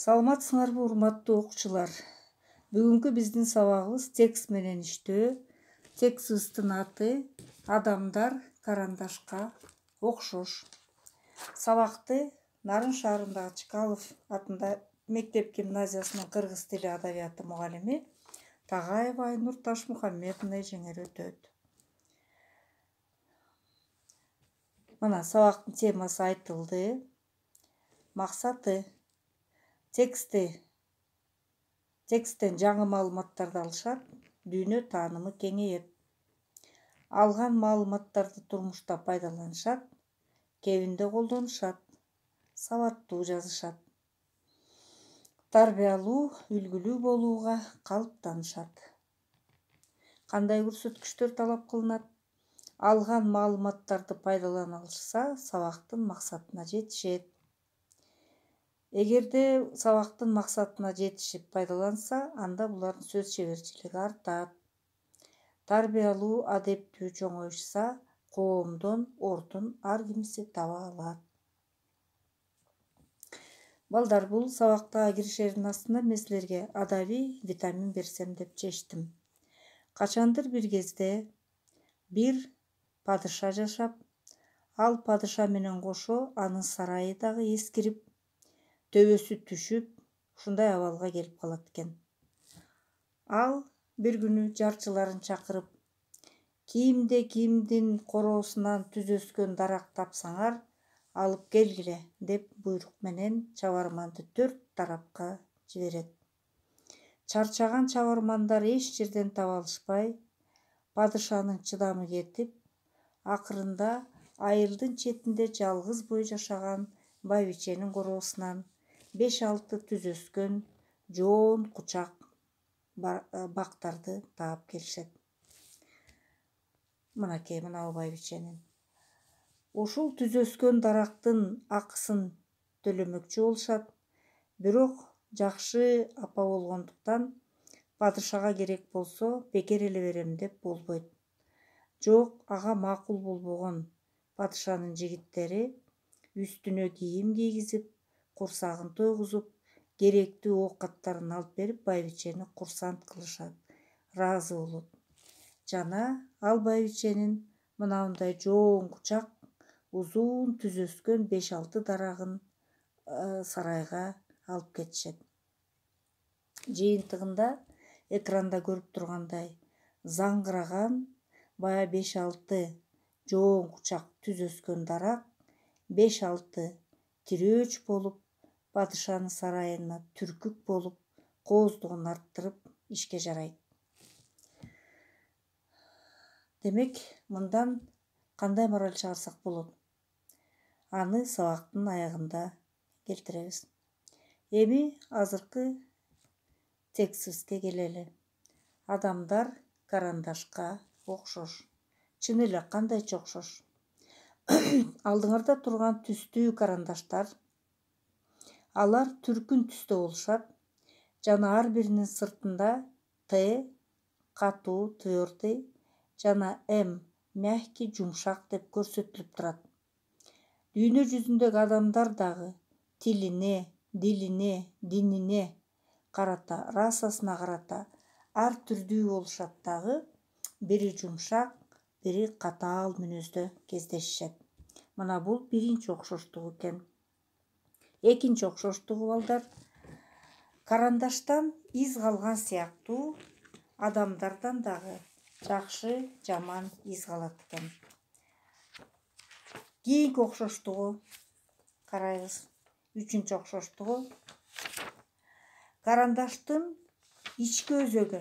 Саламатсыңарбы урматтуу окуучулар? Бүгүнкү биздин сабагыбыз текст менен иштөө. Текстибиздин аты адамдар карандашка окшош. Сабакты Нарын шаарындагы Чкалов атында мектеп гимназиясынын кыргыз тили адабияты мугалими Тагаева Айнур Ташмухаммедовна эжеңер өтөт. Мына сабактын темасы айтылды. Максаты тексттен жаңы маалыматтарды алышат, дүйнө таанымы кеңейет. Алган маалыматтарды турмушта пайдаланышат, кебинде колдонушат, сабаттуу жазышат. Тарбиялуу, үлгүлүү болууга калыптанышат. Кандай көрсөткүчтөр талап кылынат? Алган маалыматтарды пайдалана алышса, сабактын максатына жетишет. Эгерде сабактын максатына жетишип пайдаланса, анда булардын сөз чеберчилиги артат. Тарбиялуу, адептүү чоңоюшса, коомдон ордун ар кимиси таба алат. Балдар, бул сабактага киришердин астында мен силерге адабий витамин берсем деп чечтим. Качандыр бир кезде бир падыша жашап, ал падыша менен кошо анын сарайы дагы эскирип, төбөсү түшүп, ушундай абалга келип калат экен. Ал бир күнү жарчыларын чакырып, кимдин короосунан түз өскөн дарак тапсаңар, алып келгиле деп буйрук менен чабарманды 4 тарапка жиберет. Чарчаган чабармандар эч жерден таба алышпай, падышанын чыдамы кетип, акырында айылдын четинде жалгыз бой жашаган байбиченин короосунан 5-6 түз өскөн жоон кучак бактарды таап келишет. Мынакей мына байбиченин. Ушул түз өскөн дарактын акысын төлөмөкчү болушат, бирок жакшы апа болгондуктан падышага керек болсо бекер эле берем деп болбойт. Жок, ага макул болбогон падышанын жигиттери үстүнө кийим кийгизип, курсагын тойгузуп, керектүү оокаттарын алып берип, байбичени курсант кылышат, ыраазы болот. Жана ал байбиченин мынандай жоон кучак, узун түз өскөн 5-6 дарагын сарайга алып кетишет. Жыйынтыгында экранда көрүп тургандай заңгыраган баягы 5-6 жоон кучак түз өскөн дарак 5-6 тирөөч болуп, падышанын сарайына түркүк болуп, кооздугун арттырып ишке жарайт. Демек, мындан кандай мораль чыгарсак болот? Аны сабактын аягында келтиребиз. Эми азыркы текстибизге келели. Адамдар карандашка окшош. Чын эле кандайча окшош? Алдыңарда турган түстүү карандаштар, алар түркүн түстө болушат жана ар биринин сыртында Т катуу, твёрдый жана М мягкий, жумшак деп көрсөтүлүп турат. Дүйнө жүзүндөгү адамдар дагы тилине, дилине, динине карата, расасына карата ар түрдүү болушат дагы, бири жумшак, бири катаал мүнөздө кездешишет. Мына бул биринчи окшоштугу экен. Экинчи окшоштугу, балдар, карандаштан из калган сыяктуу адамдардан дагы жакшы, жаман из калат экен. Кийинки окшоштугу карайбыз. Үчүнчү окшоштугу. Карандаштын ички өзөгү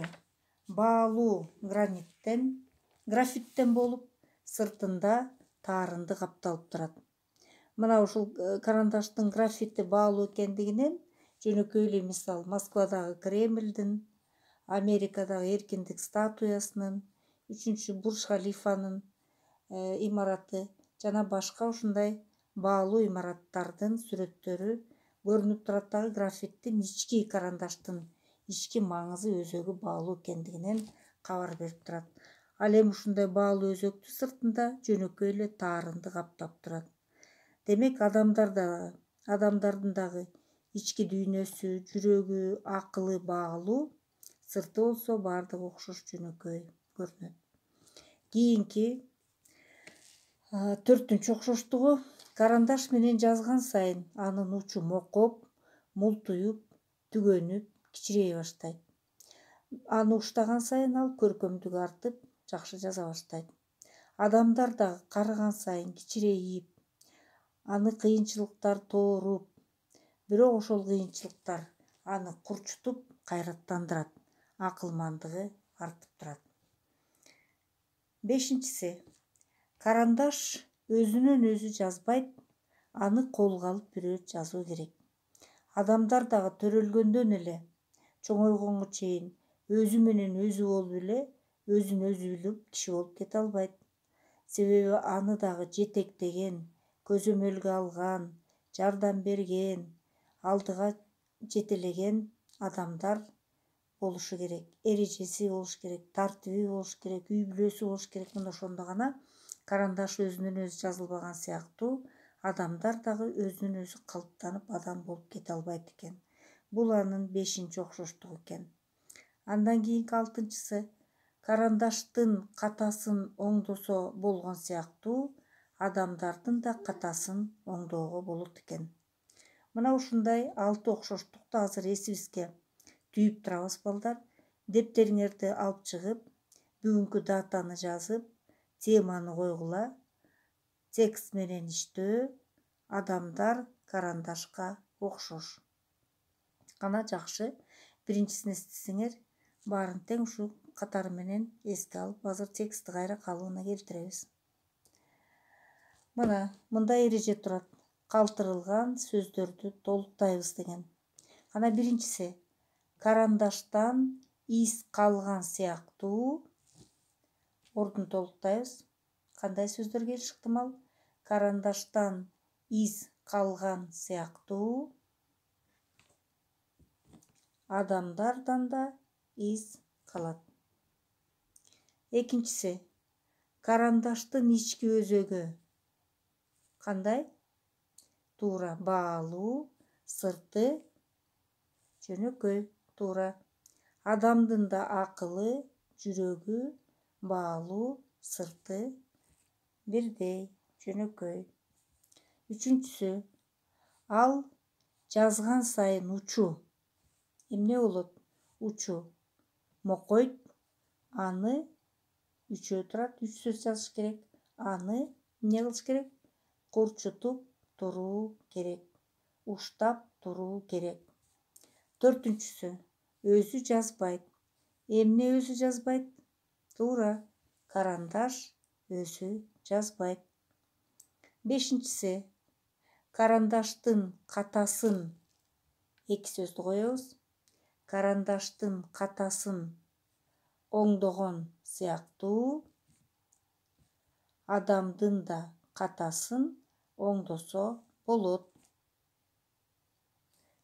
баалуу графиттен болуп, сыртында таарынды капталып турат. Мына ушул карандаштын графити баалуу экендигинен жөнөкөй эле мисал Москвадагы Кремльдин, Америкадагы Эркиндик статуясынын, 3 Бурж-Халифанын имараты жана башка ушундай баалуу имараттардын сүрөттөрү көрүнүп турат дагы, графиттин ички карандаштын ички маңызы, өзөгү баалуу экендигинен кабар берип турат. Ал эми ушундай баалуу өзөктү сыртында жөнөкөй эле таарынды каптап турат. Демек, адамдардын дагы ички дүйнөсү, жүрөгү, акылы баалуу, сырты болсо баардыгы окшош жөнөкөй көрүнөт. Кийинки 4-үнчү окшоштугу карандаш менен жазган сайын анын учу мокоп, мултуюп, түгөнүп, кичирей баштайт. Аны уштаган сайын ал көркөмдүгү артып, жакшы жаза баштайт. Адамдар дагы карыган сайын кичирейип, аны кыйынчылыктар тооруп, бирок ошол кыйынчылыктар аны курчутуп, кайраттандырат, акылмандыгы артып турат. 5-си карандаш өзүнөн өзү жазбайт, аны колго алып бирөө жазуу керек. Адамдар дагы төрөлгөндөн эле чоңойгонго чейин өзү менен өзү болуп эле өзүн өзү билип киши болуп кете албайт. Себеби аны дагы жетектеген, көзөмөлгө алган, жардам берген, алдыга жетелеген адамдар болушу керек, эрежеси болуш керек, тартиби болуш керек, үй бүлөсү болуш керек. Мына ошондо гана карандаш өзүнөн өзү жазылбаган сыяктуу адамдар дагы өзүнөн өзү калыптанып адам болуп кете албайт экен. Бул анын 5-чи окшоштугу экен. Андан кийинки 6-чысы карандаштын катасын оңдосо болгон сыяктуу адамдардын да катасын оңдоого болот экен. Мына ушундай 6 окшоштукту азыр эсибизге түйүп турабыз балдар. Дептериңерди алып чыгып, бүгүнкү датаны жазып, теманы койгула. Текст менен иштөө, адамдар карандашка окшош. Кана жакшы, биринчисин эстесеңер, баарын тең ушу катары менен эске алып, азыр текстти кайра калыбына келтиребиз. Мына мындай эреже турат. Калтырылган сөздөрдү толуктайбыз деген. Кана биринчиси карандаштан из калган сыяктуу ордун толуктайбыз. Кандай сөздөр келиши ыктымал? Карандаштан из калган сыяктуу, адамдардан да из калат. Экинчиси карандаштын ички өзөгү кандай? Туура, баалуу, сырты жөнөкөй. Туура. Адамдын да акылы, жүрөгү баалуу, сырты бирдей, жөнөкөй. Үчүнчүсү ал жазган сайын учу эмне болот? Учу мокойт, аны үчөө турат, 3 сөз жазыш керек. Аны эмне кылыш керек? Курчутуп туруу керек. Уштап туруу керек. 4-сү өзү жазбайт. Эмне өзү жазбайт? Туура, карандаш өзү жазбайт. 5-си карандаштын катасын 2 сөздү коебуз. Карандаштын катасын оңдогон сыяктуу, адамдын да катасын оңдосо болот.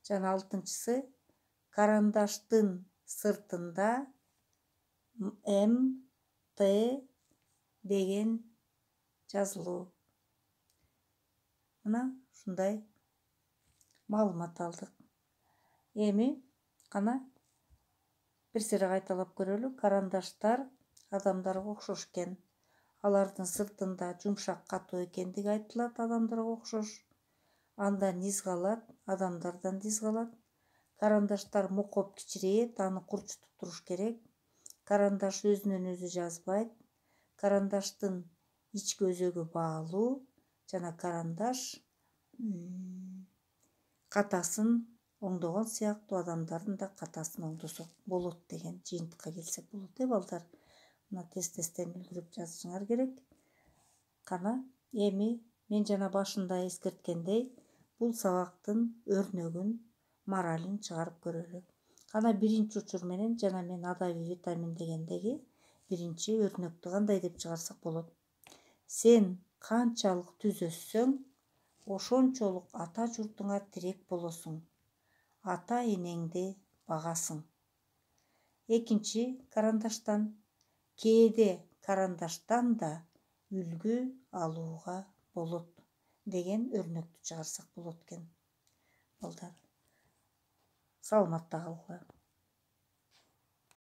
Жана 6-чысы карандаштын сыртында М, Т деген жазылуу. Мына ушундай маалымат алдык. Эми кана бир сере кайталап көрөлү. Карандаштар адамдарга окшош экен. Алардын сыртында жумшак, катуу экендиги айтылат, адамдарга окшош. Андан из калат, адамдардан из калат. Карандаштар мокоп кичирейет, аны курчутуп туруш керек. Карандаш өзүнөн өзү жазбайт. Карандаштын ички өзөгү баалуу жана карандаш катасын оңдогон сыяктуу адамдардын да катасын оңдосок болот деген жыйынтыкка келсек болот, балдар. Мына тез-тезден үлгүрүп жазышыңар керек. Кана эми мен жана башында эскерткендей, бул сабактын өрнөгүн, моралин чыгарып көрөлү. Кана биринчи учур менен жана мен адабий витамин дегендеги биринчи өрнөктү кандай деп чыгарсак болот? Сен канчалык түзөссөң, ошончолук ата журтуңа тирек болосуң. Ата энеңди багасың. Экинчи карандаштан кээде карандаштан да үлгү алууга болот деген өрнөктү чыгарсак болот экен, балдар. саламатта калгыла.